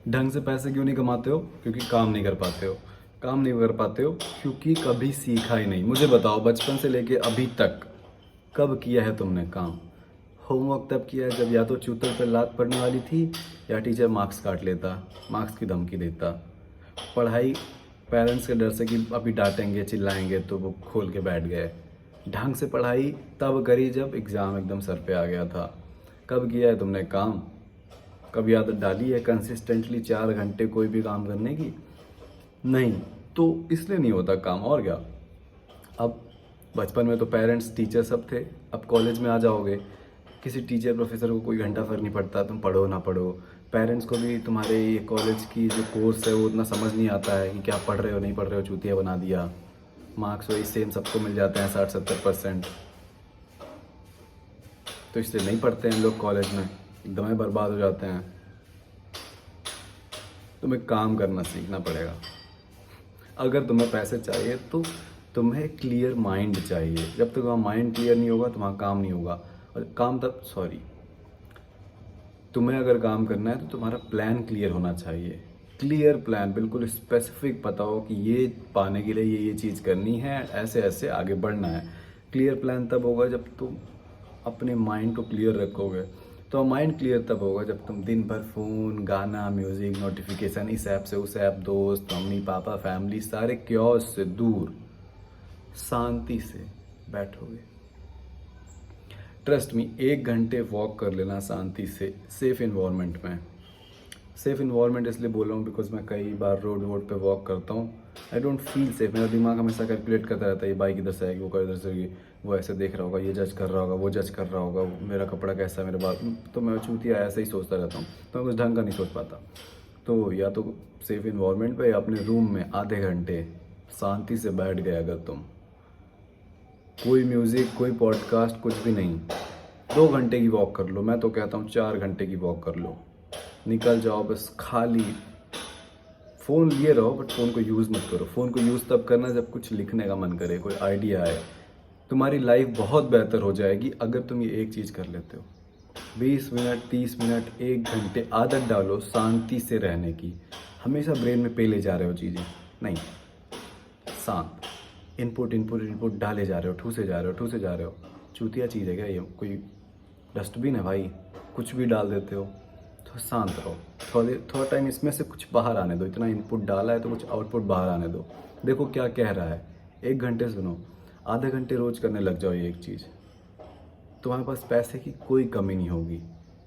ढंग से पैसे क्यों नहीं कमाते हो? क्योंकि काम नहीं कर पाते हो। काम नहीं कर पाते हो क्योंकि कभी सीखा ही नहीं। मुझे बताओ, बचपन से लेके अभी तक कब किया है तुमने काम? होमवर्क तब किया है जब या तो ट्यूटर पर लात पड़ने वाली थी या टीचर मार्क्स काट लेता, मार्क्स की धमकी देता। पढ़ाई पेरेंट्स के डर से कि अभी डांटेंगे चिल्लाएंगे तो वो खोल के बैठ गए। ढंग से पढ़ाई तब करी जब एग्ज़ाम एकदम सर पे आ गया था। कब किया है तुमने काम? कभी आदत डाली है कंसिस्टेंटली 4 घंटे कोई भी काम करने की? नहीं। तो इसलिए नहीं होता काम, और क्या। अब बचपन में तो पेरेंट्स टीचर सब थे। अब कॉलेज में आ जाओगे, किसी टीचर प्रोफेसर को कोई घंटा फर्क नहीं पड़ता, तुम पढ़ो ना पढ़ो। पेरेंट्स को भी तुम्हारे ये कॉलेज की जो कोर्स है वो उतना समझ नहीं आता है कि क्या पढ़ रहे हो नहीं पढ़ रहे हो, चूतिया बना दिया। मार्क्स वही सेम सबको मिल जाते हैं 60-70%। तो इसलिए नहीं पढ़ते हैं लोग कॉलेज में, एकदम ही बर्बाद हो जाते हैं। तुम्हें काम करना सीखना पड़ेगा। अगर तुम्हें पैसे चाहिए तो तुम्हें क्लियर माइंड चाहिए। जब तक तुम्हारा माइंड क्लियर नहीं होगा तुम्हारा काम नहीं होगा। और काम तब तुम्हें अगर काम करना है तो तुम्हारा प्लान क्लियर होना चाहिए। क्लियर प्लान, बिल्कुल स्पेसिफिक पता हो कि ये पाने के लिए ये चीज़ करनी है, ऐसे ऐसे आगे बढ़ना है। क्लियर प्लान तब होगा जब तुम अपने माइंड को क्लियर रखोगे। तो माइंड क्लियर तब होगा जब तुम दिन भर फ़ोन, गाना, म्यूज़िक, नोटिफिकेशन, इस ऐप से उस ऐप, दोस्त, मम्मी पापा, फैमिली, सारे क्योस से दूर शांति से बैठोगे। ट्रस्ट मी, 1 घंटे वॉक कर लेना शांति से, सेफ इन्वायरमेंट में। सेफ इन्वायरमेंट इसलिए बोल रहा हूँ बिकॉज मैं कई बार रोड पे वॉक करता हूँ। I don't feel safe. मेरा दिमाग हमेशा कैलकुलेट करता रहता है, ये बाइक इधर से आएगी, वो कर इधर से आएगी, वो ऐसे देख रहा होगा, ये जज कर रहा होगा, वो जज कर रहा होगा, मेरा कपड़ा कैसा है, मेरे बाल। तो मैं चूतिया ऐसे ही सोचता रहता हूँ, तो मैं कुछ ढंग का नहीं सोच पाता। तो या तो सेफ इन्वायरमेंट पे या अपने रूम में आधे घंटे शांति से बैठ गए। अगर तुम कोई म्यूज़िक, कोई पॉडकास्ट, कुछ भी नहीं, 2 घंटे की वॉक कर लो। मैं तो कहता हूँ 4 घंटे की वॉक कर लो। निकल जाओ, बस खाली फ़ोन लिए रहो बट फ़ोन को यूज़ मत करो। फ़ोन को यूज़ तब करना जब कुछ लिखने का मन करे, कोई आइडिया आए। तुम्हारी लाइफ बहुत बेहतर हो जाएगी अगर तुम ये एक चीज़ कर लेते हो। 20 मिनट, 30 मिनट, 1 घंटे आदत डालो शांति से रहने की। हमेशा ब्रेन में पे ले जा रहे हो चीज़ें, नहीं, शांत। इनपुट इनपुट इनपुट डाले जा रहे हो, ठूसे जा रहे हो, ठूसे जा रहे हो। चूतिया चीज़ है क्या ये? कोई डस्टबिन है भाई? कुछ भी डाल देते हो। तो शांत रहो, थोड़ा टाइम इसमें से कुछ बाहर आने दो। इतना इनपुट डाला है तो कुछ आउटपुट बाहर आने दो। देखो क्या कह रहा है। 1 घंटे सुनो, आधे घंटे रोज करने लग जाओ ये एक चीज़। तुम्हारे पास पैसे की कोई कमी नहीं होगी,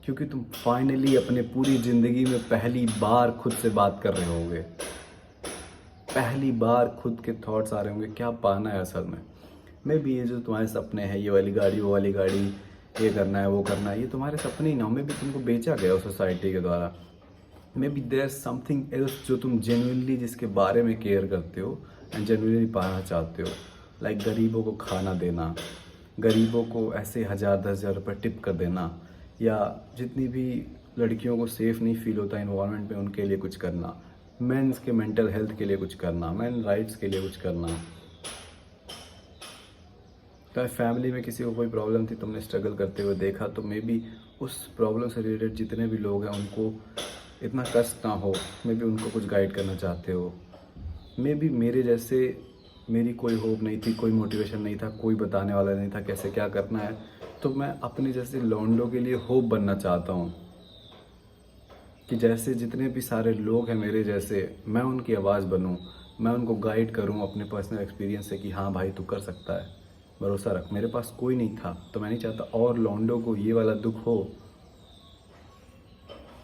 क्योंकि तुम फाइनली अपने पूरी ज़िंदगी में पहली बार खुद से बात कर रहे होगे। पहली बार खुद के थॉट्स आ रहे होंगे, क्या पाना है असल में। मे बी ये जो तुम्हारे सपने हैं, ये वाली गाड़ी, वो वाली गाड़ी, ये करना है, वो करना है, ये तुम्हारे सपने ही ना हो। मे बी तुमको बेचा गया हो सोसाइटी के द्वारा। Maybe there something else जो तुम जेन्युइनली जिसके बारे में केयर करते हो एंड जेन्युइनली पाना चाहते हो। लाइक गरीबों को खाना देना, गरीबों को ऐसे 1000-10,000 रुपये टिप कर देना, या जितनी भी लड़कियों को सेफ़ नहीं फील होता इन्वायरमेंट में उनके लिए कुछ करना, मेंस के मेंटल हेल्थ के लिए कुछ करना, मेन राइट्स के लिए कुछ करना। तो फैमिली में किसी को कोई प्रॉब्लम थी, तुमने स्ट्रगल करते हुए देखा, तो मे बी उस प्रॉब्लम से रिलेटेड जितने भी लोग हैं उनको इतना कष्ट ना हो। मे बी उनको कुछ गाइड करना चाहते हो। मे बी मेरे जैसे, मेरी कोई होप नहीं थी, कोई मोटिवेशन नहीं था, कोई बताने वाला नहीं था कैसे क्या करना है, तो मैं अपने जैसे लौंडों के लिए होप बनना चाहता हूँ कि जैसे जितने भी सारे लोग हैं मेरे जैसे, मैं उनकी आवाज़ बनूँ, मैं उनको गाइड करूँ अपने पर्सनल एक्सपीरियंस से कि हाँ भाई तू कर सकता है, भरोसा रख। मेरे पास कोई नहीं था तो मैं नहीं चाहता और लौंडों को ये वाला दुख हो।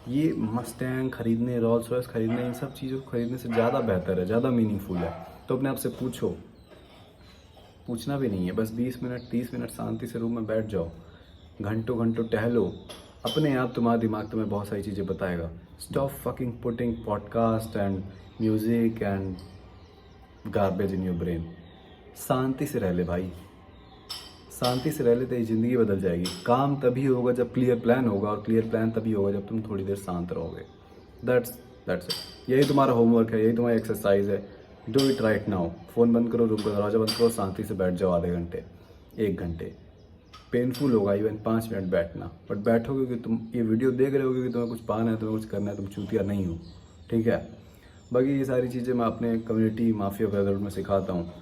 ये मस्टैंग खरीदने, रोल्स रॉयस खरीदने, इन सब चीज़ों को खरीदने से ज़्यादा बेहतर है, ज़्यादा मीनिंगफुल है। तो अपने आप से पूछो, पूछना भी नहीं है, बस 20 मिनट 30 मिनट शांति से रूम में बैठ जाओ, घंटों घंटों टहलो। अपने आप तुम्हारा दिमाग तुम्हें बहुत सारी चीज़ें बताएगा। Stop fucking putting podcast and music and garbage in your brain. शांति से रह ले भाई, शांति से रह ले, तेरी ज़िंदगी बदल जाएगी। काम तभी होगा जब क्लियर प्लान होगा, और क्लियर प्लान तभी होगा जब तुम थोड़ी देर शांत रहोगे। That's it. यही तुम्हारा होमवर्क है, यही तुम्हारी एक्सरसाइज है। Do it right now. Phone बंद करो, रूम का दरवाज़ा बंद करो, शांति से बैठ जाओ आधे घंटे, 1 घंटे। पेनफुल होगा इवन 5 मिनट बैठना, बट बैठोगे कि तुम ये वीडियो देख रहे हो क्योंकि तुम्हें कुछ पाना है, तुम्हें कुछ करना है, तुम चूतिया नहीं हो। ठीक है। बाकी ये सारी चीज़ें मैं अपने कम्युनिटी माफिया ब्रदरहुड में सिखाता हूँ।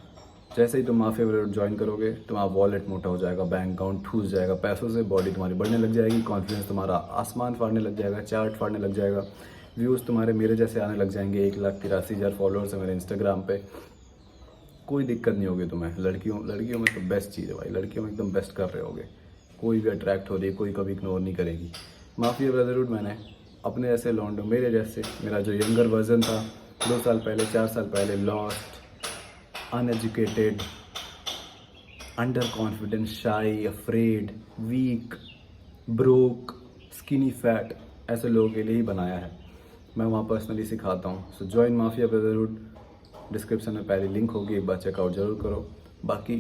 जैसे ही तुम माफिया ब्रदरहुड ज्वाइन करोगे तुम्हारा वॉलेट मोटा हो जाएगा, बैंक अकाउंट ठूस जाएगा पैसों से, बॉडी तुम्हारी बढ़ने लग जाएगी, कॉन्फिडेंस तुम्हारा आसमान फाड़ने लग जाएगा, चार्ट फाड़ने लग जाएगा, व्यूज़ तुम्हारे मेरे जैसे आने लग जाएंगे। 1,83,000 फॉलोअर्स है मेरे इंस्टाग्राम पे। कोई दिक्कत नहीं होगी तुम्हें। लड़कियों में तो बेस्ट चीज़ है भाई, लड़कियों में एकदम बेस्ट कर रहे होगे, कोई भी अट्रैक्ट हो रही है, कोई कभी इग्नोर नहीं करेगी। माफिया ब्रदरहुड मैंने अपने ऐसे लौंडों, मेरे जैसे, मेरा जो यंगर वर्जन था 2 साल पहले 4 साल पहले, lost, uneducated, under confidence, shy, afraid, weak, broke, skinny fat, ऐसे लोगों के लिए ही बनाया है। मैं वहाँ पर्सनली सिखाता हूँ। सो ज्वाइन माफिया ब्रदरहुड, डिस्क्रिप्शन में पहली लिंक होगी, एक बार चेकआउट जरूर करो। बाकी